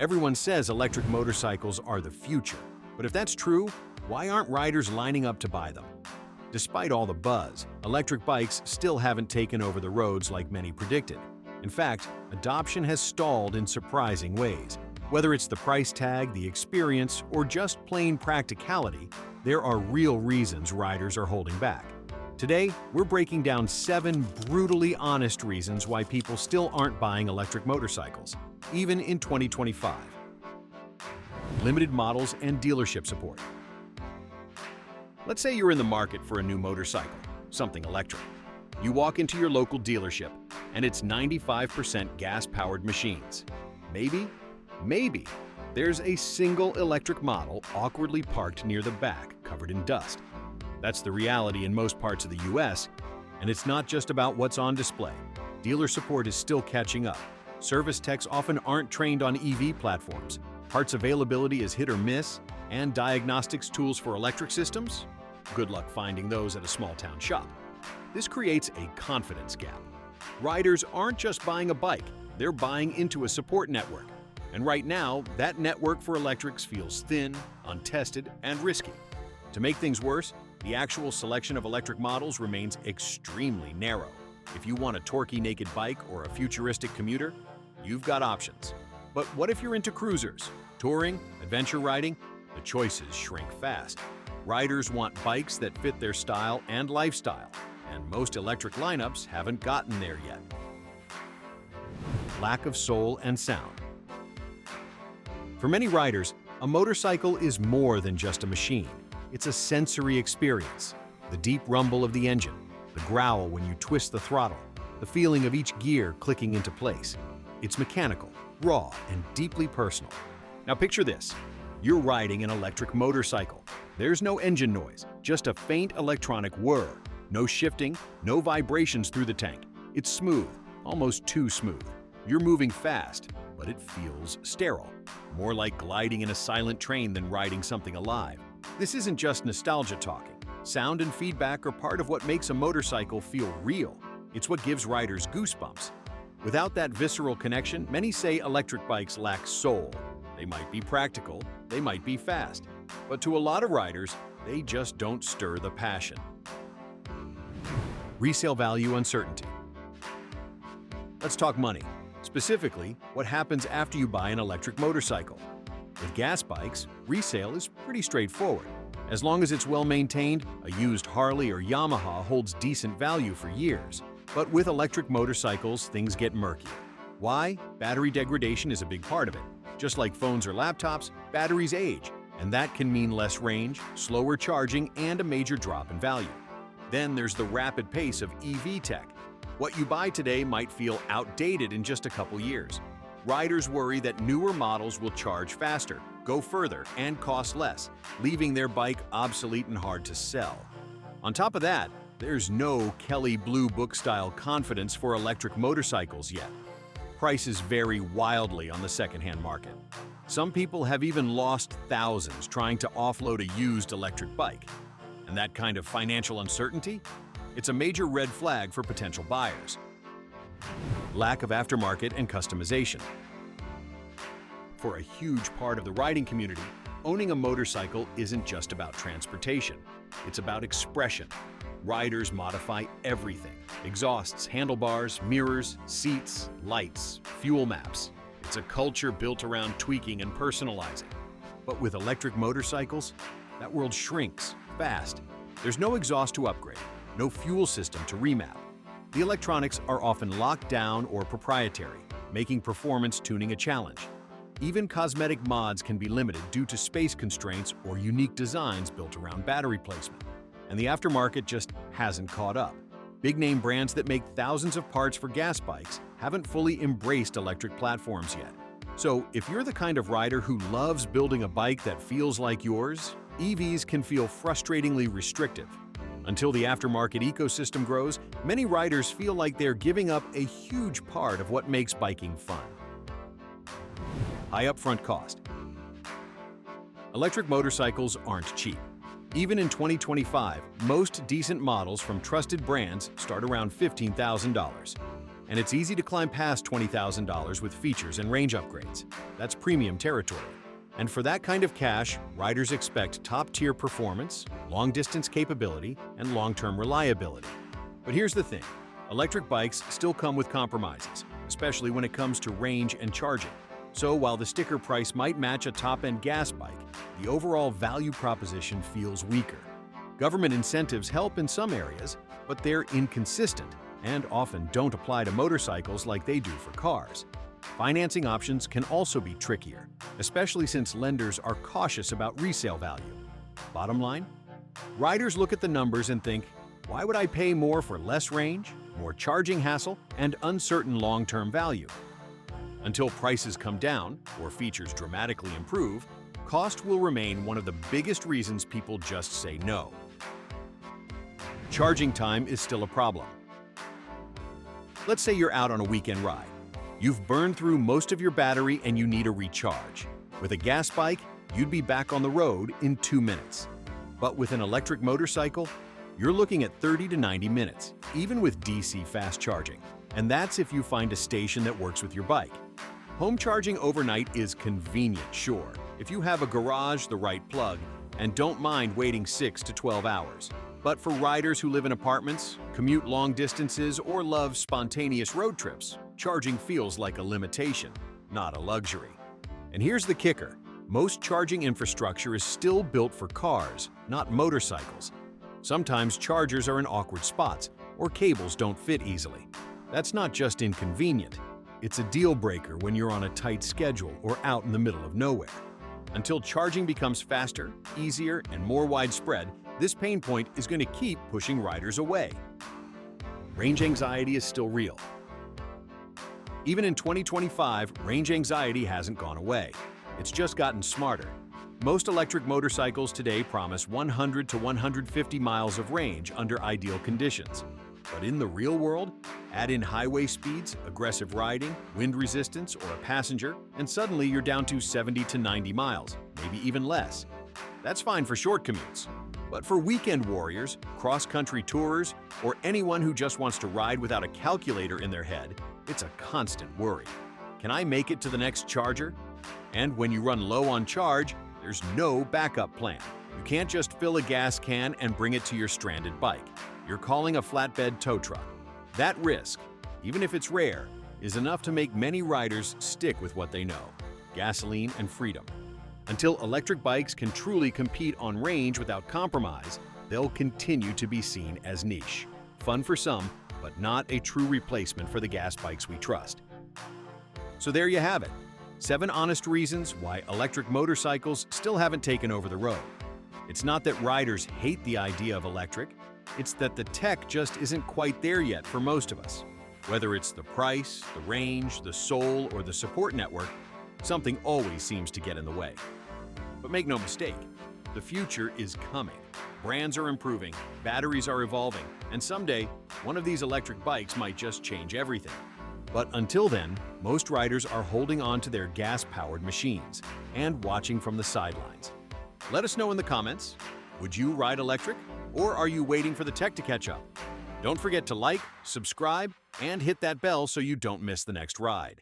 Everyone says electric motorcycles are the future, but if that's true, why aren't riders lining up to buy them? Despite all the buzz, electric bikes still haven't taken over the roads like many predicted. In fact, adoption has stalled in surprising ways. Whether it's the price tag, the experience, or just plain practicality, there are real reasons riders are holding back. Today, we're breaking down 7 brutally honest reasons why people still aren't buying electric motorcycles, even in 2025. Limited models and dealership support. Let's say you're in the market for a new motorcycle, something electric. You walk into your local dealership, and it's 95% gas-powered machines. Maybe there's a single electric model awkwardly parked near the back, covered in dust. That's the reality in most parts of the US, and it's not just about what's on display. Dealer support is still catching up. Service techs often aren't trained on EV platforms. Parts availability is hit or miss, and diagnostics tools for electric systems? Good luck finding those at a small-town shop. This creates a confidence gap. Riders aren't just buying a bike, they're buying into a support network. And right now, that network for electrics feels thin, untested, and risky. To make things worse, the actual selection of electric models remains extremely narrow. If you want a torquey naked bike or a futuristic commuter, you've got options. But what if you're into cruisers, touring, adventure riding? The choices shrink fast. Riders want bikes that fit their style and lifestyle, and most electric lineups haven't gotten there yet. Lack of soul and sound. For many riders, a motorcycle is more than just a machine. It's a sensory experience. The deep rumble of the engine, the growl when you twist the throttle, the feeling of each gear clicking into place. It's mechanical, raw, and deeply personal. Now picture this. You're riding an electric motorcycle. There's no engine noise, just a faint electronic whir. No shifting, no vibrations through the tank. It's smooth, almost too smooth. You're moving fast, but it feels sterile. More like gliding in a silent train than riding something alive. This isn't just nostalgia talking. Sound and feedback are part of what makes a motorcycle feel real. It's what gives riders goosebumps. Without that visceral connection, many say electric bikes lack soul. They might be practical, they might be fast, but to a lot of riders, they just don't stir the passion. Resale value uncertainty. Let's talk money. Specifically, what happens after you buy an electric motorcycle. With gas bikes, resale is pretty straightforward. As long as it's well maintained, a used Harley or Yamaha holds decent value for years. But with electric motorcycles, things get murkier. Why? Battery degradation is a big part of it. Just like phones or laptops, batteries age, and that can mean less range, slower charging, and a major drop in value. Then there's the rapid pace of EV tech. What you buy today might feel outdated in just a couple years. Riders worry that newer models will charge faster, go further, and cost less, leaving their bike obsolete and hard to sell. On top of that, there's no Kelly Blue Book-style confidence for electric motorcycles yet. Prices vary wildly on the secondhand market. Some people have even lost thousands trying to offload a used electric bike. And that kind of financial uncertainty? It's a major red flag for potential buyers. Lack of aftermarket and customization. For a huge part of the riding community, owning a motorcycle isn't just about transportation. It's about expression. Riders modify everything: exhausts, handlebars, mirrors, seats, lights, fuel maps. It's a culture built around tweaking and personalizing. But with electric motorcycles, that world shrinks fast. There's no exhaust to upgrade, no fuel system to remap. The electronics are often locked down or proprietary, making performance tuning a challenge. Even cosmetic mods can be limited due to space constraints or unique designs built around battery placement. And the aftermarket just hasn't caught up. Big-name brands that make thousands of parts for gas bikes haven't fully embraced electric platforms yet. So if you're the kind of rider who loves building a bike that feels like yours, EVs can feel frustratingly restrictive. Until the aftermarket ecosystem grows, many riders feel like they're giving up a huge part of what makes biking fun. High upfront cost. Electric motorcycles aren't cheap. Even in 2025, most decent models from trusted brands start around $15,000. And it's easy to climb past $20,000 with features and range upgrades. That's premium territory. And for that kind of cash, riders expect top-tier performance, long-distance capability, and long-term reliability. But here's the thing. Electric bikes still come with compromises, especially when it comes to range and charging. So while the sticker price might match a top-end gas bike, the overall value proposition feels weaker. Government incentives help in some areas, but they're inconsistent and often don't apply to motorcycles like they do for cars. Financing options can also be trickier, especially since lenders are cautious about resale value. Bottom line, riders look at the numbers and think, why would I pay more for less range, more charging hassle, and uncertain long-term value? Until prices come down or features dramatically improve, cost will remain one of the biggest reasons people just say no. Charging time is still a problem. Let's say you're out on a weekend ride. You've burned through most of your battery and you need a recharge. With a gas bike, you'd be back on the road in 2 minutes. But with an electric motorcycle, you're looking at 30 to 90 minutes, even with DC fast charging. And that's if you find a station that works with your bike. Home charging overnight is convenient, sure, if you have a garage, the right plug, and don't mind waiting 6 to 12 hours. But for riders who live in apartments, commute long distances, or love spontaneous road trips, charging feels like a limitation, not a luxury. And here's the kicker. Most charging infrastructure is still built for cars, not motorcycles. Sometimes chargers are in awkward spots, or cables don't fit easily. That's not just inconvenient. It's a deal breaker when you're on a tight schedule or out in the middle of nowhere. Until charging becomes faster, easier, and more widespread, this pain point is going to keep pushing riders away. Range anxiety is still real. Even in 2025, range anxiety hasn't gone away. It's just gotten smarter. Most electric motorcycles today promise 100 to 150 miles of range under ideal conditions. But in the real world, add in highway speeds, aggressive riding, wind resistance, or a passenger, and suddenly you're down to 70 to 90 miles, maybe even less. That's fine for short commutes. But for weekend warriors, cross-country tourers, or anyone who just wants to ride without a calculator in their head, it's a constant worry. Can I make it to the next charger? And when you run low on charge, there's no backup plan. You can't just fill a gas can and bring it to your stranded bike. You're calling a flatbed tow truck. That risk, even if it's rare, is enough to make many riders stick with what they know: gasoline and freedom. Until electric bikes can truly compete on range without compromise, they'll continue to be seen as niche. Fun for some, but not a true replacement for the gas bikes we trust. So there you have it. 7 honest reasons why electric motorcycles still haven't taken over the road. It's not that riders hate the idea of electric, it's that the tech just isn't quite there yet for most of us. Whether it's the price, the range, the soul, or the support network, something always seems to get in the way. But make no mistake, the future is coming. Brands are improving, batteries are evolving, and someday, one of these electric bikes might just change everything. But until then, most riders are holding on to their gas-powered machines and watching from the sidelines. Let us know in the comments, would you ride electric, or are you waiting for the tech to catch up? Don't forget to like, subscribe, and hit that bell so you don't miss the next ride.